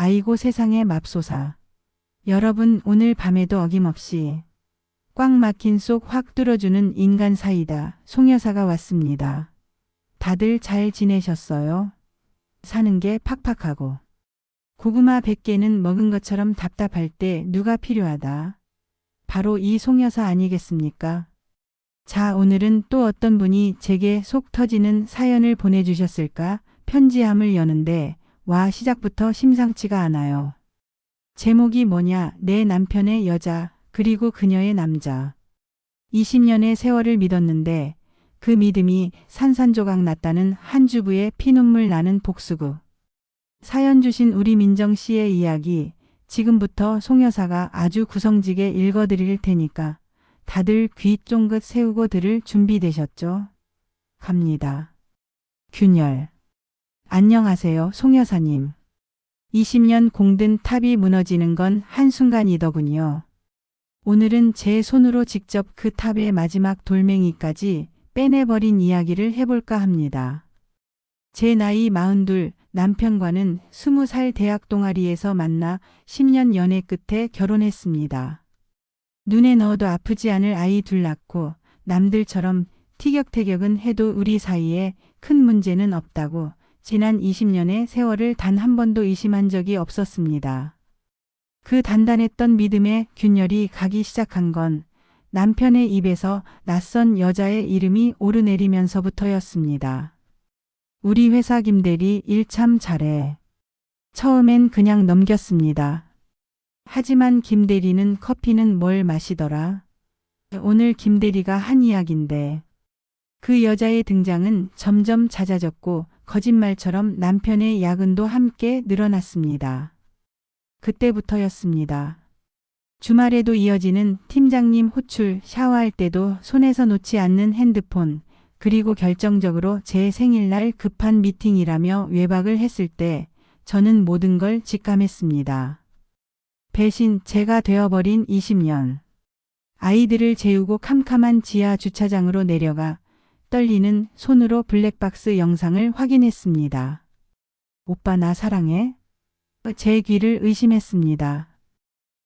아이고 세상에 맙소사. 여러분 오늘 밤에도 어김없이 꽉 막힌 속 확 뚫어주는 인간 사이다. 송여사가 왔습니다. 다들 잘 지내셨어요? 사는 게 팍팍하고 고구마 100개는 먹은 것처럼 답답할 때 누가 필요하다. 바로 이 송여사 아니겠습니까? 자, 오늘은 또 어떤 분이 제게 속 터지는 사연을 보내주셨을까? 편지함을 여는데 와 시작부터 심상치가 않아요. 제목이 뭐냐? 내 남편의 여자 그리고 그녀의 남자. 20년의 세월을 믿었는데 그 믿음이 산산조각 났다는 한 주부의 피눈물 나는 복수구. 사연 주신 우리 민정 씨의 이야기 지금부터 송여사가 아주 구성지게 읽어드릴 테니까 다들 귀 쫑긋 세우고 들을 준비되셨죠? 갑니다. 균열. 안녕하세요, 송여사님. 20년 공든 탑이 무너지는 건 한순간이더군요. 오늘은 제 손으로 직접 그 탑의 마지막 돌멩이까지 빼내버린 이야기를 해볼까 합니다. 제 나이 42, 남편과는 20살 대학 동아리에서 만나 10년 연애 끝에 결혼했습니다. 눈에 넣어도 아프지 않을 아이 둘 낳고 남들처럼 티격태격은 해도 우리 사이에 큰 문제는 없다고 지난 20년의 세월을 단 한 번도 의심한 적이 없었습니다. 그 단단했던 믿음의 균열이 가기 시작한 건 남편의 입에서 낯선 여자의 이름이 오르내리면서부터였습니다. 우리 회사 김대리 일 참 잘해. 처음엔 그냥 넘겼습니다. 하지만 김대리는 커피는 뭘 마시더라? 오늘 김대리가 한 이야기인데 그 여자의 등장은 점점 잦아졌고 거짓말처럼 남편의 야근도 함께 늘어났습니다. 그때부터였습니다. 주말에도 이어지는 팀장님 호출, 샤워할 때도 손에서 놓지 않는 핸드폰, 그리고 결정적으로 제 생일날 급한 미팅이라며 외박을 했을 때 저는 모든 걸 직감했습니다. 배신, 제가 되어버린 20년. 아이들을 재우고 캄캄한 지하 주차장으로 내려가 떨리는 손으로 블랙박스 영상을 확인했습니다. 오빠 나 사랑해? 제 귀를 의심했습니다.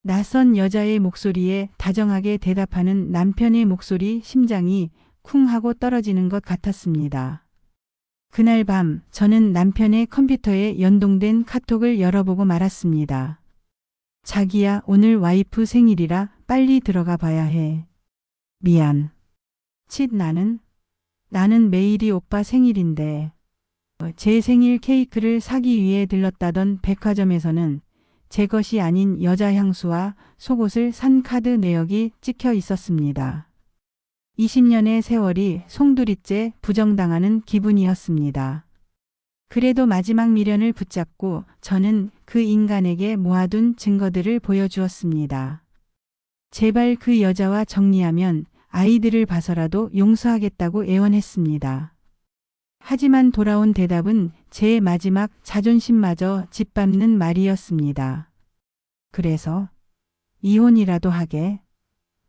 낯선 여자의 목소리에 다정하게 대답하는 남편의 목소리, 심장이 쿵 하고 떨어지는 것 같았습니다. 그날 밤 저는 남편의 컴퓨터에 연동된 카톡을 열어보고 말았습니다. 자기야, 오늘 와이프 생일이라 빨리 들어가 봐야 해. 미안. 나는 매일이 오빠 생일인데. 제 생일 케이크를 사기 위해 들렀다던 백화점에서는 제 것이 아닌 여자 향수와 속옷을 산 카드 내역이 찍혀 있었습니다. 20년의 세월이 송두리째 부정당하는 기분이었습니다. 그래도 마지막 미련을 붙잡고 저는 그 인간에게 모아둔 증거들을 보여주었습니다. 제발 그 여자와 정리하면 아이들을 봐서라도 용서하겠다고 애원했습니다. 하지만 돌아온 대답은 제 마지막 자존심마저 짓밟는 말이었습니다. 그래서 이혼이라도 하게.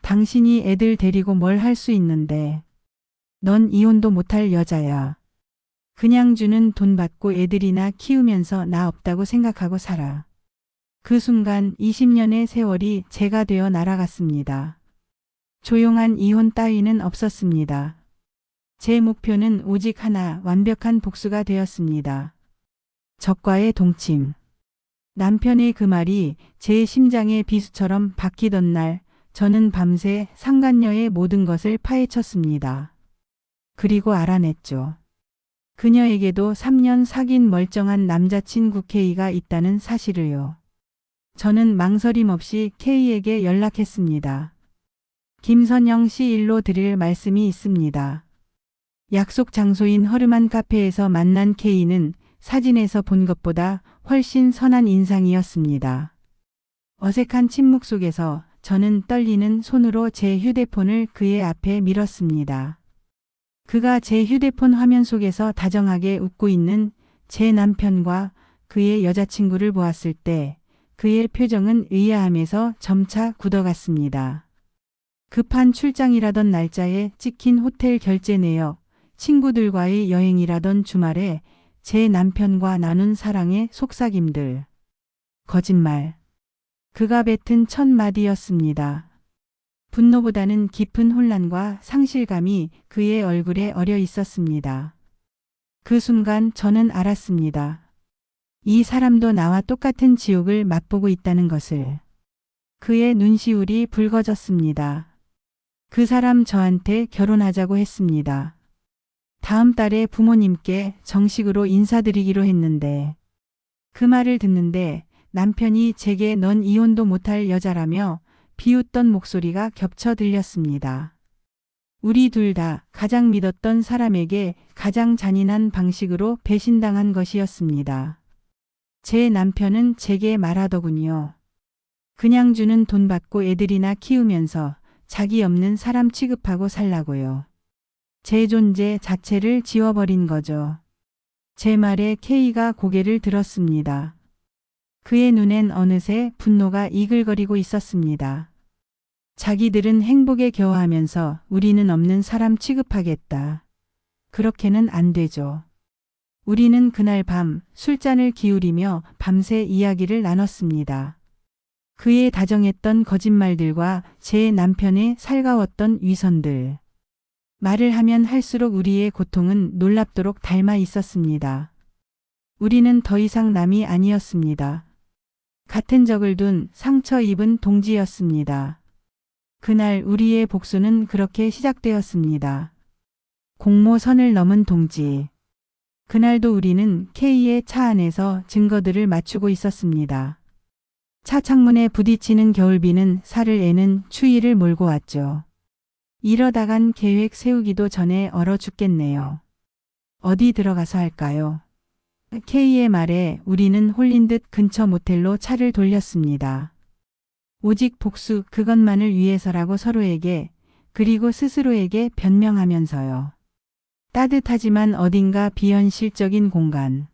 당신이 애들 데리고 뭘 할 수 있는데. 넌 이혼도 못할 여자야. 그냥 주는 돈 받고 애들이나 키우면서 나 없다고 생각하고 살아. 그 순간 20년의 세월이 제가 되어 날아갔습니다. 조용한 이혼 따위는 없었습니다. 제 목표는 오직 하나, 완벽한 복수가 되었습니다. 적과의 동침. 남편의 그 말이 제 심장의 비수처럼 박히던 날 저는 밤새 상간녀의 모든 것을 파헤쳤습니다. 그리고 알아냈죠. 그녀에게도 3년 사귄 멀쩡한 남자친구 K가 있다는 사실을요. 저는 망설임 없이 K에게 연락했습니다. 김선영 씨 일로 드릴 말씀이 있습니다. 약속 장소인 허름한 카페에서 만난 K는 사진에서 본 것보다 훨씬 선한 인상이었습니다. 어색한 침묵 속에서 저는 떨리는 손으로 제 휴대폰을 그의 앞에 밀었습니다. 그가 제 휴대폰 화면 속에서 다정하게 웃고 있는 제 남편과 그의 여자친구를 보았을 때 그의 표정은 의아함에서 점차 굳어갔습니다. 급한 출장이라던 날짜에 찍힌 호텔 결제 내역, 친구들과의 여행이라던 주말에 제 남편과 나눈 사랑의 속삭임들. 거짓말. 그가 뱉은 첫 마디였습니다. 분노보다는 깊은 혼란과 상실감이 그의 얼굴에 어려 있었습니다. 그 순간 저는 알았습니다. 이 사람도 나와 똑같은 지옥을 맛보고 있다는 것을. 그의 눈시울이 붉어졌습니다. 그 사람 저한테 결혼하자고 했습니다. 다음 달에 부모님께 정식으로 인사드리기로 했는데 그 말을 듣는데 남편이 제게 넌 이혼도 못할 여자라며 비웃던 목소리가 겹쳐 들렸습니다. 우리 둘 다 가장 믿었던 사람에게 가장 잔인한 방식으로 배신당한 것이었습니다. 제 남편은 제게 말하더군요. 그냥 주는 돈 받고 애들이나 키우면서 자기 없는 사람 취급하고 살라고요. 제 존재 자체를 지워버린 거죠. 제 말에 K가 고개를 들었습니다. 그의 눈엔 어느새 분노가 이글거리고 있었습니다. 자기들은 행복에 겨워하면서 우리는 없는 사람 취급하겠다. 그렇게는 안 되죠. 우리는 그날 밤 술잔을 기울이며 밤새 이야기를 나눴습니다. 그의 다정했던 거짓말들과 제 남편의 살가웠던 위선들. 말을 하면 할수록 우리의 고통은 놀랍도록 닮아 있었습니다. 우리는 더 이상 남이 아니었습니다. 같은 적을 둔 상처 입은 동지였습니다. 그날 우리의 복수는 그렇게 시작되었습니다. 공모선을 넘은 동지. 그날도 우리는 K의 차 안에서 증거들을 맞추고 있었습니다. 차 창문에 부딪히는 겨울비는 살을 애는 추위를 몰고 왔죠. 이러다간 계획 세우기도 전에 얼어 죽겠네요. 어디 들어가서 할까요? K의 말에 우리는 홀린 듯 근처 모텔로 차를 돌렸습니다. 오직 복수 그것만을 위해서라고 서로에게 그리고 스스로에게 변명하면서요. 따뜻하지만 어딘가 비현실적인 공간.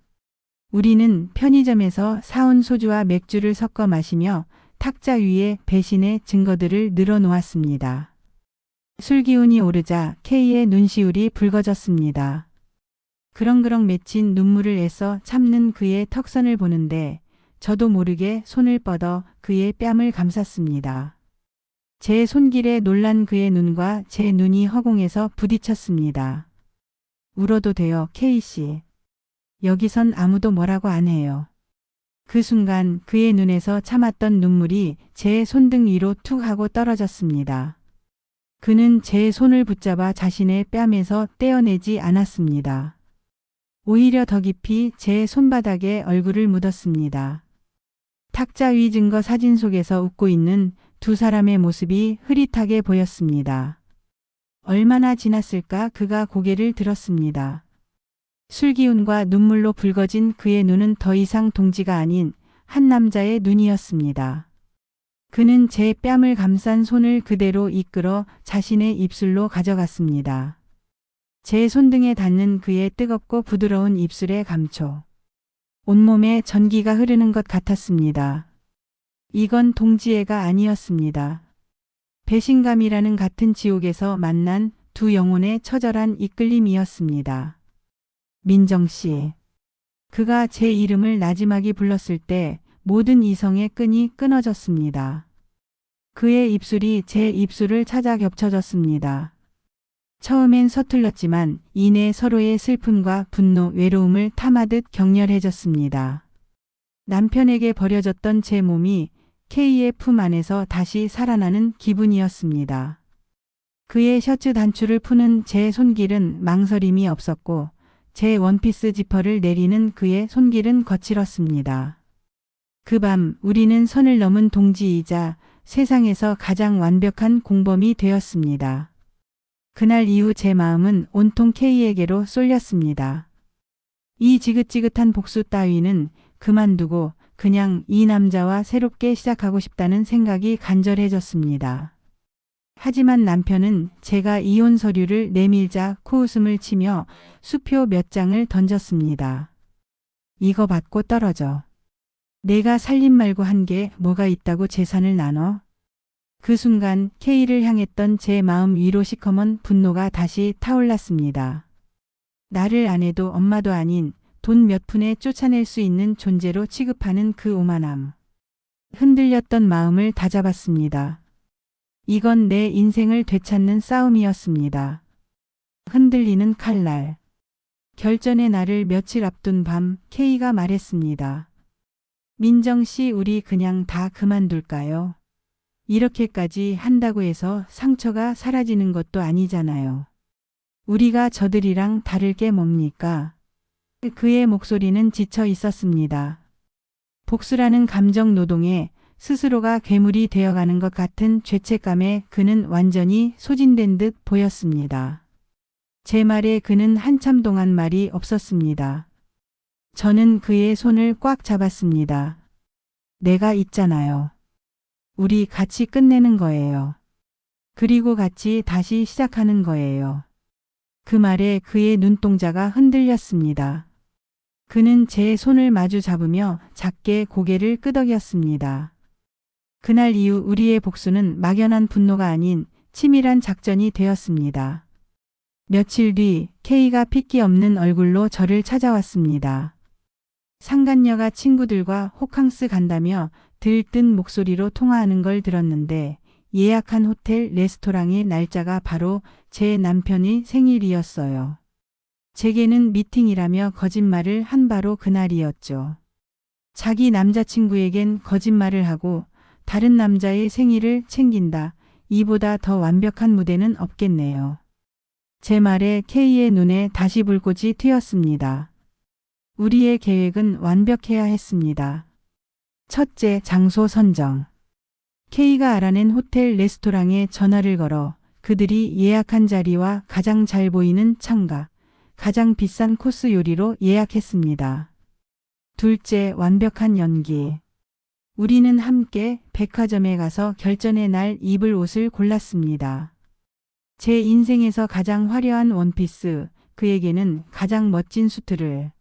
우리는 편의점에서 사온 소주와 맥주를 섞어 마시며 탁자 위에 배신의 증거들을 늘어놓았습니다. 술기운이 오르자 K의 눈시울이 붉어졌습니다. 그렁그렁 맺힌 눈물을 애써 참는 그의 턱선을 보는데 저도 모르게 손을 뻗어 그의 뺨을 감쌌습니다. 제 손길에 놀란 그의 눈과 제 눈이 허공에서 부딪혔습니다. 울어도 돼요, K씨. 여기선 아무도 뭐라고 안 해요. 그 순간 그의 눈에서 참았던 눈물이 제 손등 위로 툭 하고 떨어졌습니다. 그는 제 손을 붙잡아 자신의 뺨에서 떼어내지 않았습니다. 오히려 더 깊이 제 손바닥에 얼굴을 묻었습니다. 탁자 위 증거 사진 속에서 웃고 있는 두 사람의 모습이 흐릿하게 보였습니다. 얼마나 지났을까 그가 고개를 들었습니다. 술기운과 눈물로 붉어진 그의 눈은 더 이상 동지가 아닌 한 남자의 눈이었습니다. 그는 제 뺨을 감싼 손을 그대로 이끌어 자신의 입술로 가져갔습니다. 제 손등에 닿는 그의 뜨겁고 부드러운 입술의 감촉. 온몸에 전기가 흐르는 것 같았습니다. 이건 동지애가 아니었습니다. 배신감이라는 같은 지옥에서 만난 두 영혼의 처절한 이끌림이었습니다. 민정 씨. 그가 제 이름을 나지막이 불렀을 때 모든 이성의 끈이 끊어졌습니다. 그의 입술이 제 입술을 찾아 겹쳐졌습니다. 처음엔 서툴렀지만 이내 서로의 슬픔과 분노, 외로움을 탐하듯 격렬해졌습니다. 남편에게 버려졌던 제 몸이 K의 품 안에서 다시 살아나는 기분이었습니다. 그의 셔츠 단추를 푸는 제 손길은 망설임이 없었고 제 원피스 지퍼를 내리는 그의 손길은 거칠었습니다. 그 밤 우리는 선을 넘은 동지이자 세상에서 가장 완벽한 공범이 되었습니다. 그날 이후 제 마음은 온통 K에게로 쏠렸습니다. 이 지긋지긋한 복수 따위는 그만두고 그냥 이 남자와 새롭게 시작하고 싶다는 생각이 간절해졌습니다. 하지만 남편은 제가 이혼 서류를 내밀자 코웃음을 치며 수표 몇 장을 던졌습니다. 이거 받고 떨어져. 내가 살림 말고 한 게 뭐가 있다고 재산을 나눠? 그 순간 K를 향했던 제 마음 위로 시커먼 분노가 다시 타올랐습니다. 나를 아내도 엄마도 아닌 돈 몇 푼에 쫓아낼 수 있는 존재로 취급하는 그 오만함. 흔들렸던 마음을 다잡았습니다. 이건 내 인생을 되찾는 싸움이었습니다. 흔들리는 칼날. 결전의 날을 며칠 앞둔 밤 K가 말했습니다. 민정 씨, 우리 그냥 다 그만둘까요? 이렇게까지 한다고 해서 상처가 사라지는 것도 아니잖아요. 우리가 저들이랑 다를 게 뭡니까? 그의 목소리는 지쳐 있었습니다. 복수라는 감정 노동에 스스로가 괴물이 되어가는 것 같은 죄책감에 그는 완전히 소진된 듯 보였습니다. 제 말에 그는 한참 동안 말이 없었습니다. 저는 그의 손을 꽉 잡았습니다. 내가 있잖아요. 우리 같이 끝내는 거예요. 그리고 같이 다시 시작하는 거예요. 그 말에 그의 눈동자가 흔들렸습니다. 그는 제 손을 마주 잡으며 작게 고개를 끄덕였습니다. 그날 이후 우리의 복수는 막연한 분노가 아닌 치밀한 작전이 되었습니다. 며칠 뒤 K가 핏기 없는 얼굴로 저를 찾아왔습니다. 상간녀가 친구들과 호캉스 간다며 들뜬 목소리로 통화하는 걸 들었는데 예약한 호텔 레스토랑의 날짜가 바로 제 남편의 생일이었어요. 제게는 미팅이라며 거짓말을 한 바로 그날이었죠. 자기 남자친구에겐 거짓말을 하고 다른 남자의 생일을 챙긴다. 이보다 더 완벽한 무대는 없겠네요. 제 말에 K의 눈에 다시 불꽃이 튀었습니다. 우리의 계획은 완벽해야 했습니다. 첫째, 장소 선정. K가 알아낸 호텔 레스토랑에 전화를 걸어 그들이 예약한 자리와 가장 잘 보이는 창가, 가장 비싼 코스 요리로 예약했습니다. 둘째, 완벽한 연기. 우리는 함께 백화점에 가서 결전의 날 입을 옷을 골랐습니다. 제 인생에서 가장 화려한 원피스, 그에게는 가장 멋진 수트를.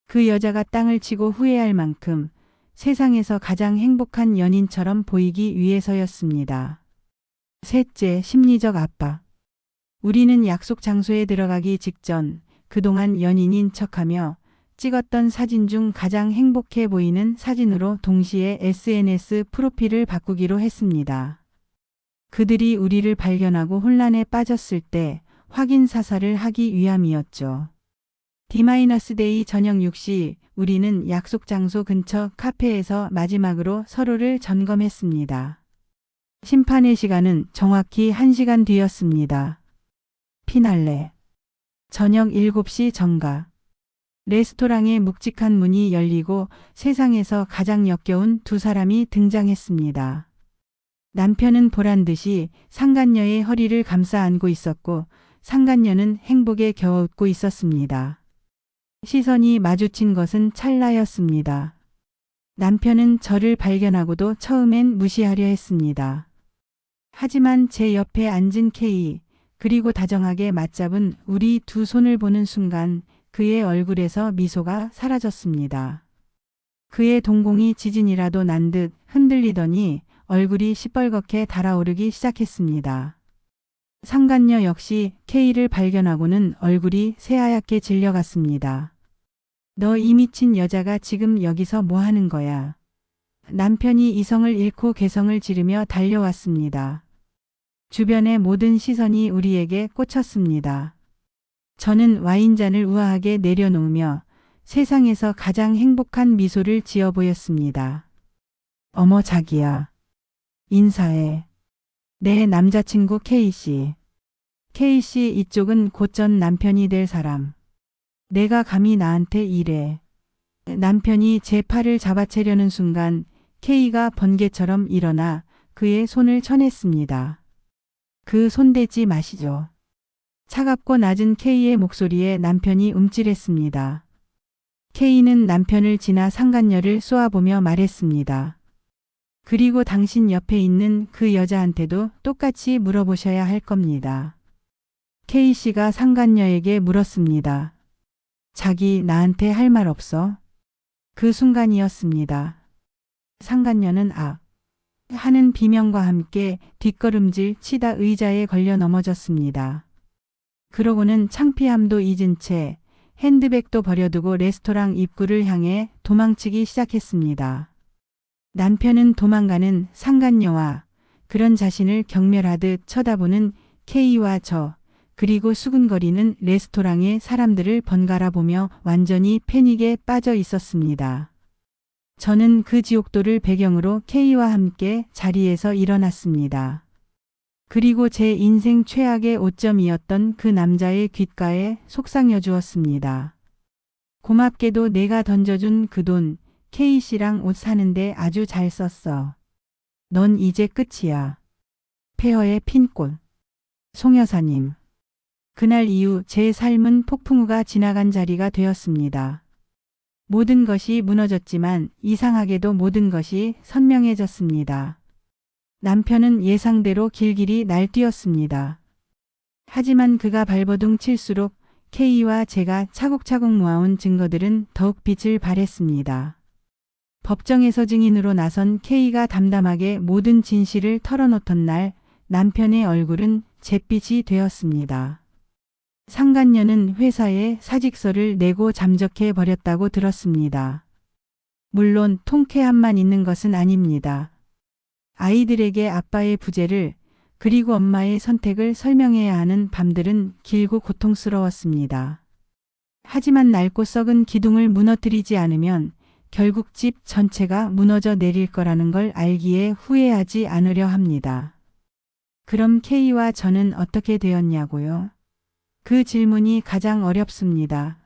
그 여자가 땅을 치고 후회할 만큼 세상에서 가장 행복한 연인처럼 보이기 위해서였습니다. 셋째, 심리적 압박. 우리는 약속 장소에 들어가기 직전 그동안 연인인 척하며 찍었던 사진 중 가장 행복해 보이는 사진으로 동시에 SNS 프로필을 바꾸기로 했습니다. 그들이 우리를 발견하고 혼란에 빠졌을 때 확인 사살을 하기 위함이었죠. D-데이 저녁 6시 우리는 약속 장소 근처 카페에서 마지막으로 서로를 점검했습니다. 심판의 시간은 정확히 1시간 뒤였습니다. 피날레. 저녁 7시 정각. 레스토랑의 묵직한 문이 열리고 세상에서 가장 역겨운 두 사람이 등장했습니다. 남편은 보란듯이 상간녀의 허리를 감싸 안고 있었고 상간녀는 행복에 겨워 웃고 있었습니다. 시선이 마주친 것은 찰나였습니다. 남편은 저를 발견하고도 처음엔 무시하려 했습니다. 하지만 제 옆에 앉은 K, 그리고 다정하게 맞잡은 우리 두 손을 보는 순간 그의 얼굴에서 미소가 사라졌습니다. 그의 동공이 지진이라도 난 듯 흔들리더니 얼굴이 시뻘겋게 달아오르기 시작했습니다. 상간녀 역시 K를 발견하고는 얼굴이 새하얗게 질려갔습니다. 너 이 미친 여자가 지금 여기서 뭐 하는 거야? 남편이 이성을 잃고 개성을 지르며 달려왔습니다. 주변의 모든 시선이 우리에게 꽂혔습니다. 저는 와인잔을 우아하게 내려놓으며 세상에서 가장 행복한 미소를 지어 보였습니다. 어머 자기야. 인사해. 내 남자친구 K씨. K씨, 이쪽은 곧 전 남편이 될 사람. 내가 감히 나한테 이래. 남편이 제 팔을 잡아채려는 순간 K가 번개처럼 일어나 그의 손을 쳐냈습니다. 그 손대지 마시죠. 차갑고 낮은 K의 목소리에 남편이 움찔했습니다. K는 남편을 지나 상간녀를 쏘아보며 말했습니다. 그리고 당신 옆에 있는 그 여자한테도 똑같이 물어보셔야 할 겁니다. K씨가 상간녀에게 물었습니다. 자기 나한테 할 말 없어? 그 순간이었습니다. 상간녀는 아 하는 비명과 함께 뒷걸음질 치다 의자에 걸려 넘어졌습니다. 그러고는 창피함도 잊은 채 핸드백도 버려두고 레스토랑 입구를 향해 도망치기 시작했습니다. 남편은 도망가는 상간녀와 그런 자신을 경멸하듯 쳐다보는 K와 저, 그리고 수군거리는 레스토랑의 사람들을 번갈아 보며 완전히 패닉에 빠져 있었습니다. 저는 그 지옥도를 배경으로 K와 함께 자리에서 일어났습니다. 그리고 제 인생 최악의 오점이었던 그 남자의 귓가에 속삭여 주었습니다. 고맙게도 내가 던져준 그 돈, K씨랑 옷 사는데 아주 잘 썼어. 넌 이제 끝이야. 폐허의 핀꽃. 송 여사님. 그날 이후 제 삶은 폭풍우가 지나간 자리가 되었습니다. 모든 것이 무너졌지만 이상하게도 모든 것이 선명해졌습니다. 남편은 예상대로 길길이 날뛰었습니다. 하지만 그가 발버둥 칠수록 K와 제가 차곡차곡 모아온 증거들은 더욱 빛을 발했습니다. 법정에서 증인으로 나선 K가 담담하게 모든 진실을 털어놓던 날 남편의 얼굴은 잿빛이 되었습니다. 상간녀는 회사에 사직서를 내고 잠적해 버렸다고 들었습니다. 물론 통쾌함만 있는 것은 아닙니다. 아이들에게 아빠의 부재를 그리고 엄마의 선택을 설명해야 하는 밤들은 길고 고통스러웠습니다. 하지만 낡고 썩은 기둥을 무너뜨리지 않으면 결국 집 전체가 무너져 내릴 거라는 걸 알기에 후회하지 않으려 합니다. 그럼 K와 저는 어떻게 되었냐고요? 그 질문이 가장 어렵습니다.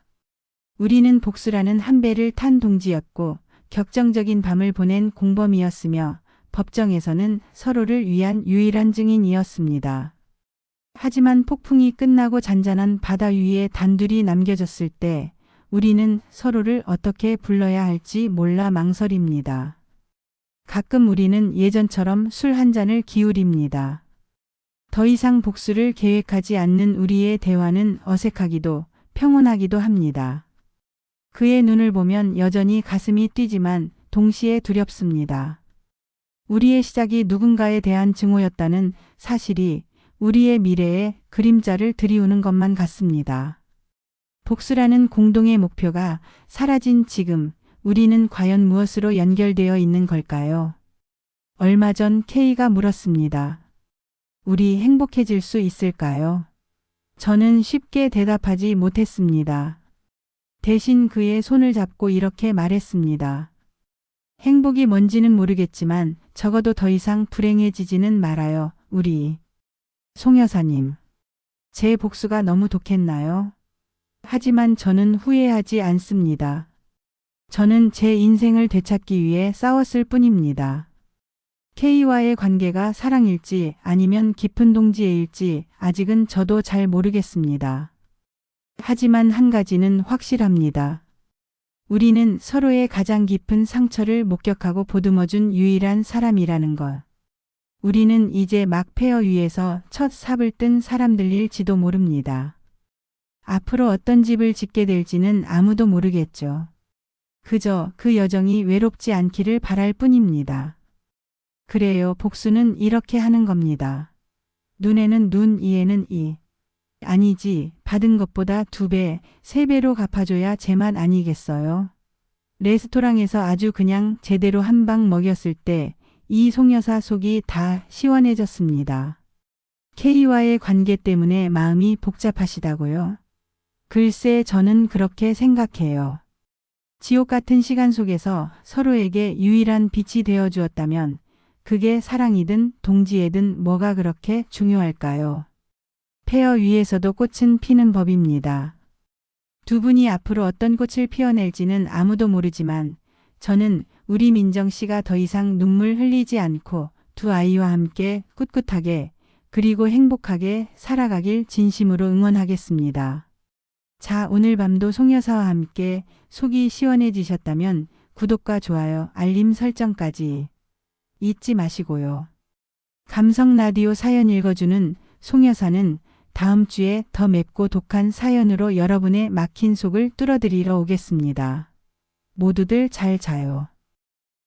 우리는 복수라는 한 배를 탄 동지였고 격정적인 밤을 보낸 공범이었으며 법정에서는 서로를 위한 유일한 증인이었습니다. 하지만 폭풍이 끝나고 잔잔한 바다 위에 단둘이 남겨졌을 때 우리는 서로를 어떻게 불러야 할지 몰라 망설입니다. 가끔 우리는 예전처럼 술 한 잔을 기울입니다. 더 이상 복수를 계획하지 않는 우리의 대화는 어색하기도 평온하기도 합니다. 그의 눈을 보면 여전히 가슴이 뛰지만 동시에 두렵습니다. 우리의 시작이 누군가에 대한 증오였다는 사실이 우리의 미래에 그림자를 들이우는 것만 같습니다. 복수라는 공동의 목표가 사라진 지금 우리는 과연 무엇으로 연결되어 있는 걸까요? 얼마 전 K가 물었습니다. 우리 행복해질 수 있을까요? 저는 쉽게 대답하지 못했습니다. 대신 그의 손을 잡고 이렇게 말했습니다. 행복이 뭔지는 모르겠지만 적어도 더 이상 불행해지지는 말아요, 우리. 송 여사님. 제 복수가 너무 독했나요? 하지만 저는 후회하지 않습니다. 저는 제 인생을 되찾기 위해 싸웠을 뿐입니다. K와의 관계가 사랑일지 아니면 깊은 동지애일지 아직은 저도 잘 모르겠습니다. 하지만 한 가지는 확실합니다. 우리는 서로의 가장 깊은 상처를 목격하고 보듬어준 유일한 사람이라는 것. 우리는 이제 막 폐허 위에서 첫 삽을 뜬 사람들일지도 모릅니다. 앞으로 어떤 집을 짓게 될지는 아무도 모르겠죠. 그저 그 여정이 외롭지 않기를 바랄 뿐입니다. 그래요, 복수는 이렇게 하는 겁니다. 눈에는 눈, 이에는 이. 아니지, 받은 것보다 2배, 3배로 갚아줘야 제맛 아니겠어요? 레스토랑에서 아주 그냥 제대로 한 방 먹였을 때 이 송여사 속이 다 시원해졌습니다. K와의 관계 때문에 마음이 복잡하시다고요? 글쎄, 저는 그렇게 생각해요. 지옥 같은 시간 속에서 서로에게 유일한 빛이 되어 주었다면 그게 사랑이든 동지애든 뭐가 그렇게 중요할까요? 폐허 위에서도 꽃은 피는 법입니다. 두 분이 앞으로 어떤 꽃을 피워낼지는 아무도 모르지만 저는 우리 민정 씨가 더 이상 눈물 흘리지 않고 두 아이와 함께 꿋꿋하게 그리고 행복하게 살아가길 진심으로 응원하겠습니다. 자, 오늘 밤도 송여사와 함께 속이 시원해지셨다면 구독과 좋아요, 알림 설정까지 잊지 마시고요. 감성 라디오 사연 읽어주는 송여사는 다음 주에 더 맵고 독한 사연으로 여러분의 막힌 속을 뚫어드리러 오겠습니다. 모두들 잘 자요.